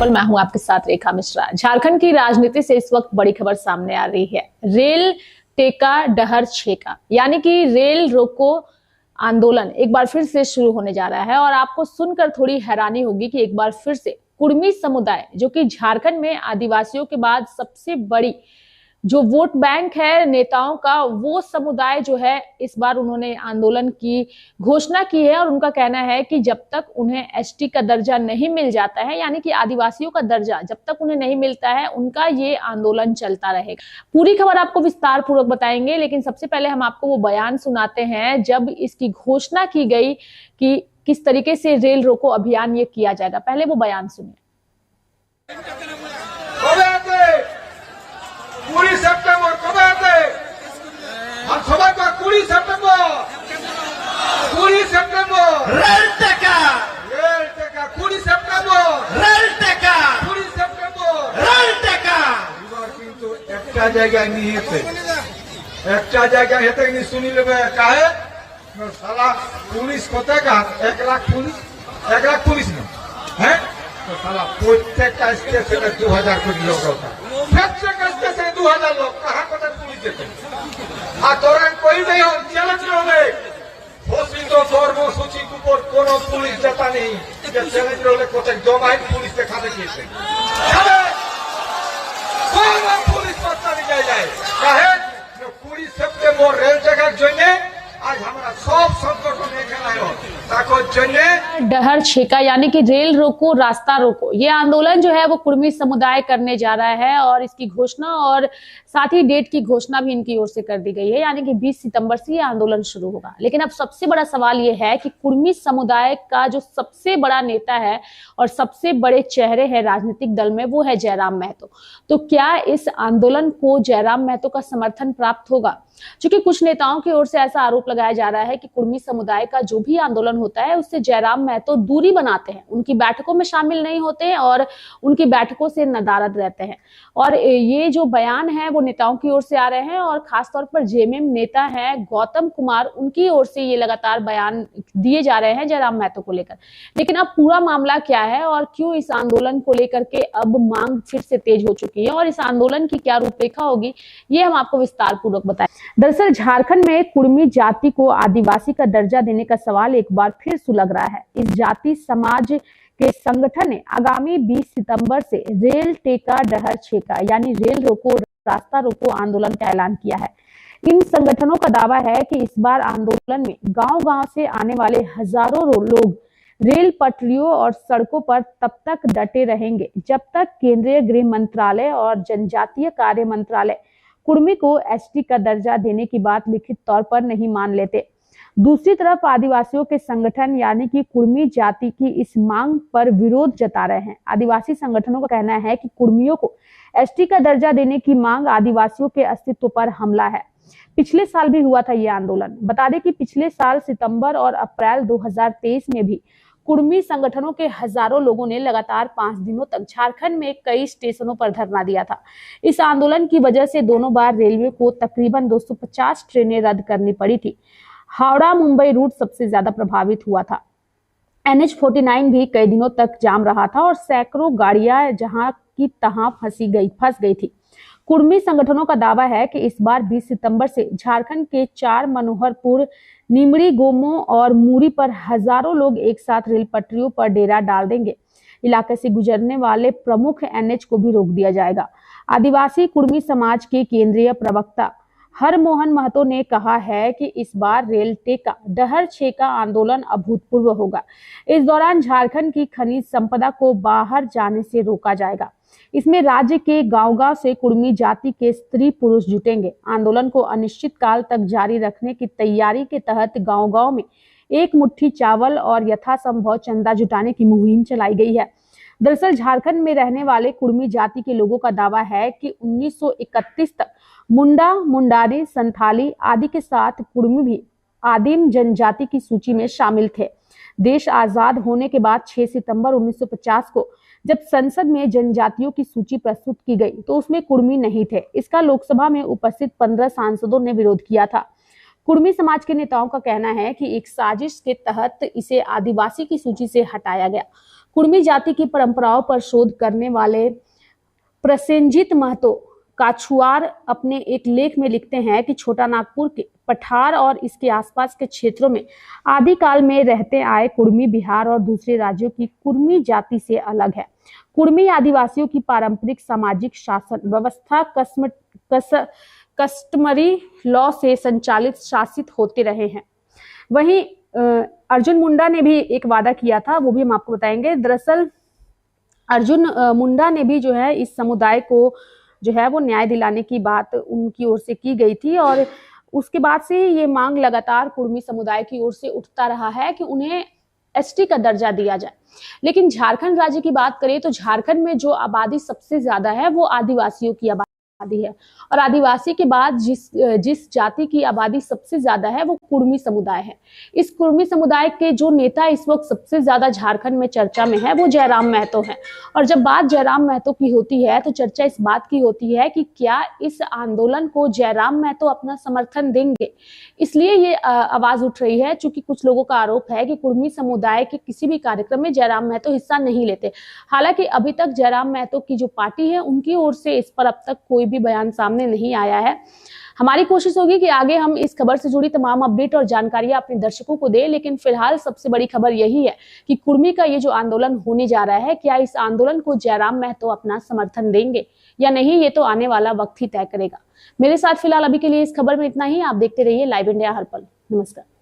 पल। मैं हूं आपके साथ रेखा मिश्रा। झारखंड की राजनीति से इस वक्त बड़ी खबर सामने आ रही है। रेल टेका डहर छेका यानी कि रेल रोको आंदोलन एक बार फिर से शुरू होने जा रहा है और आपको सुनकर थोड़ी हैरानी होगी कि एक बार फिर से कुर्मी समुदाय, जो कि झारखंड में आदिवासियों के बाद सबसे बड़ी जो वोट बैंक है नेताओं का, वो समुदाय जो है इस बार उन्होंने आंदोलन की घोषणा की है और उनका कहना है कि जब तक उन्हें एसटी का दर्जा नहीं मिल जाता है, यानी कि आदिवासियों का दर्जा जब तक उन्हें नहीं मिलता है, उनका ये आंदोलन चलता रहेगा। पूरी खबर आपको विस्तार पूर्वक बताएंगे, लेकिन सबसे पहले हम आपको वो बयान सुनाते हैं जब इसकी घोषणा की गई कि किस तरीके से रेल रोको अभियान ये किया जाएगा। पहले वो बयान सुनिए। 20 सेप्टेम्बर कब आते? हम सभा का 20 सेप्टेम्बर रेल टेका 20 सेप्टेम्बर रेल टेका 20 सेप्टेम्बर रेल टेका এবার কিন্তু একটা জায়গায় নিয়েছে, একটা জায়গায় হেতে নি শুনি লেবে কাহে সালা পুলিশ কোথাকার 1 লাখ পুলিশ না, হ্যাঁ तो साला প্রত্যেকটা স্টেশনে 2000 কোটি লোক होता है। प्रत्येक स्टेशन 2000 लोग कहाँ को पुलिस देते তোরা कोई नहीं हो चैलेंज রবে ঘোষিত কর্মসূচির উপর কোন পুলিশ যেটা নেই যে চ্যালেঞ্জ রবে কোথায় জমায়েত পুলিশ দেখাতে গিয়েছে কোন পুলিশ পাত্তা নিয়ে যায় কাহে 20 সেপ্টেম্বর রেল জায়গার জন্য आज हमारा सब संगठन एखाने आयो ताको जन्ने डहर छेका यानी कि रेल रोको रास्ता रोको, ये आंदोलन जो है वो कुर्मी समुदाय करने जा रहा है और इसकी घोषणा और साथ ही डेट की घोषणा भी इनकी ओर से कर दी गई है, यानी कि 20 सितंबर से ये आंदोलन शुरू होगा। लेकिन अब सबसे बड़ा सवाल ये है कि कुर्मी समुदाय का जो सबसे बड़ा नेता है और सबसे बड़े चेहरे हैं राजनीतिक दल में, वो है जयराम महतो। तो क्या इस आंदोलन को जयराम महतो का समर्थन प्राप्त होगा? क्योंकि कुछ नेताओं की ओर से ऐसा आरोप लगाया जा रहा है कि कुर्मी समुदाय का जो भी आंदोलन होता है उससे जयराम महतो दूरी बनाते हैं, उनकी बैठकों में शामिल नहीं होते हैं और उनकी बैठकों से नदारद रहते हैं। और ये जो बयान है वो नेताओं की ओर से आ रहे हैं और खासतौर पर जेएमएम नेता हैं गौतम कुमार, उनकी ओर से ये लगातार बयान दिए जा रहे हैं जयराम महतो को लेकर। लेकिन अब पूरा मामला क्या है और क्यों इस आंदोलन को लेकर के अब मांग फिर से तेज हो चुकी है और इस आंदोलन की क्या रूपरेखा होगी, ये हम आपको विस्तार पूर्वक बताएं। दरअसल झारखंड में कुर्मी जाति को आदिवासी का दर्जा देने का सवाल एक बार फिर सुलग रहा है। इस जाति समाज के संगठन ने आगामी 20 सितंबर से रेल टेका डहर छेका यानी रेल रोको रास्ता रोको आंदोलन का ऐलान किया है। इन संगठनों का दावा है कि इस बार आंदोलन में गांव-गांव से आने वाले हजारों लोग रेल पटरियों और सड़कों पर तब तक डटे रहेंगे जब तक केंद्रीय गृह मंत्रालय और जनजातीय कार्य मंत्रालय कुर्मी को एसटी का दर्जा देने की बात लिखित तौर पर नहीं मान लेते। दूसरी तरफ आदिवासियों के संगठन यानी कि कुर्मी जाति की इस मांग पर विरोध जता रहे हैं। आदिवासी संगठनों का कहना है कि कुर्मियों को एसटी का दर्जा देने की मांग आदिवासियों के अस्तित्व पर हमला है। पिछले साल भी हुआ था ये आंदोलन। बता दें कि पिछले साल सितंबर और अप्रैल 2023 में भी कुर्मी संगठनों के हजारों लोगों ने लगातार 5 दिनों तक झारखंड में कई स्टेशनों पर धरना दिया था। इस आंदोलन की वजह से दोनों बार रेलवे को तकरीबन 250 ट्रेनें रद्द करनी पड़ी थी। हावड़ा मुंबई रूट सबसे ज्यादा प्रभावित हुआ था। NH49 भी कई दिनों तक जाम रहा था और सैकड़ों गाड़ियां जहां की तहां फंस गई थी। कुर्मी संगठनों का दावा है कि इस बार 20 सितंबर से झारखंड के 4 मनोहरपुर, निमड़ी, गोमो और मूरी पर हजारों लोग एक साथ रेल पटरियों पर डेरा डाल देंगे। इलाके से गुजरने वाले प्रमुख NH को भी रोक दिया जाएगा। आदिवासी कुर्मी समाज के केंद्रीय प्रवक्ता हरमोहन महतो ने कहा है कि इस बार रेल टेका डहर छेका आंदोलन अभूतपूर्व होगा। इस दौरान झारखंड की खनिज संपदा को बाहर जाने से रोका जाएगा। इसमें राज्य के गांव-गांव से कुर्मी जाति के स्त्री पुरुष जुटेंगे। आंदोलन को अनिश्चित काल तक जारी रखने की तैयारी के तहत गांव-गांव में एक मुट्ठी चावल और यथासंभव चंदा जुटाने की मुहिम चलाई गई है। दरअसल झारखंड में रहने वाले कुर्मी जाति के लोगों का दावा है कि 1931 तक मुंडा, मुंडारी, संथाली आदि के साथ कुर्मी भी आदिम जनजाति की सूची में शामिल थे। देश आजाद होने के बाद 6 सितंबर 1950 को जब संसद में जनजातियों की सूची प्रस्तुत की गई तो उसमें कुर्मी नहीं थे। इसका लोकसभा में उपस्थित 15 सांसदों ने विरोध किया था। कुर्मी समाज के नेताओं का कहना है कि एक साजिश के तहत इसे आदिवासी की सूची से हटाया गया। कुर्मी जाति की परंपराओं पर शोध करने वाले प्रसेनजीत महतो काछुआर अपने एक लेख में लिखते हैं कि छोटा नागपुर के पठार और इसके आसपास के क्षेत्रों में आदिकाल में रहते आए कुर्मी बिहार और दूसरे राज्यों की कुर्मी जाति से अलग है। कुर्मी आदिवासियों की पारंपरिक सामाजिक शासन व्यवस्था कस्टमरी लॉ से संचालित शासित होते रहे हैं। वहीं अर्जुन मुंडा ने भी एक वादा किया था, वो भी हम आपको बताएंगे। दरअसल अर्जुन मुंडा ने भी जो है इस समुदाय को जो है वो न्याय दिलाने की बात उनकी ओर से की गई थी और उसके बाद से ये मांग लगातार कुर्मी समुदाय की ओर से उठता रहा है कि उन्हें एसटी का दर्जा दिया जाए। लेकिन झारखंड राज्य की बात करें तो झारखंड में जो आबादी सबसे ज्यादा है वो आदिवासियों की आबादी है और आदिवासी के बाद जिस जाति की आबादी सबसे ज्यादा है वो कुर्मी समुदाय है। इस कुर्मी समुदाय के जो नेता इस वक्त सबसे ज्यादा झारखंड में चर्चा में है वो जयराम महतो है और जब बात जयराम महतो की होती है तो चर्चा इस बात की होती है कि क्या इस आंदोलन को जयराम महतो अपना समर्थन देंगे। इसलिए ये आवाज उठ रही है चूंकि कुछ लोगों का आरोप है कि कुर्मी समुदाय के किसी भी कार्यक्रम में जयराम महतो हिस्सा नहीं लेते। हालांकि अभी तक जयराम महतो की जो पार्टी है उनकी ओर से इस पर अब तक कोई भी बयान सामने नहीं आया है। हमारी कोशिश होगी कि आगे हम इस खबर से जुड़ी तमाम अपडेट और जानकारियां अपने दर्शकों को दें, लेकिन फिलहाल सबसे बड़ी खबर यही है कि कुर्मी का ये जो आंदोलन होने जा रहा है, क्या इस आंदोलन को जयराम महतो अपना समर्थन देंगे या नहीं, ये तो आने वाला वक्त ही तय करेगा। मेरे साथ फिलहाल अभी के लिए इस खबर में इतना ही। आप देखते रहिए लाइव इंडिया हर पल। नमस्कार।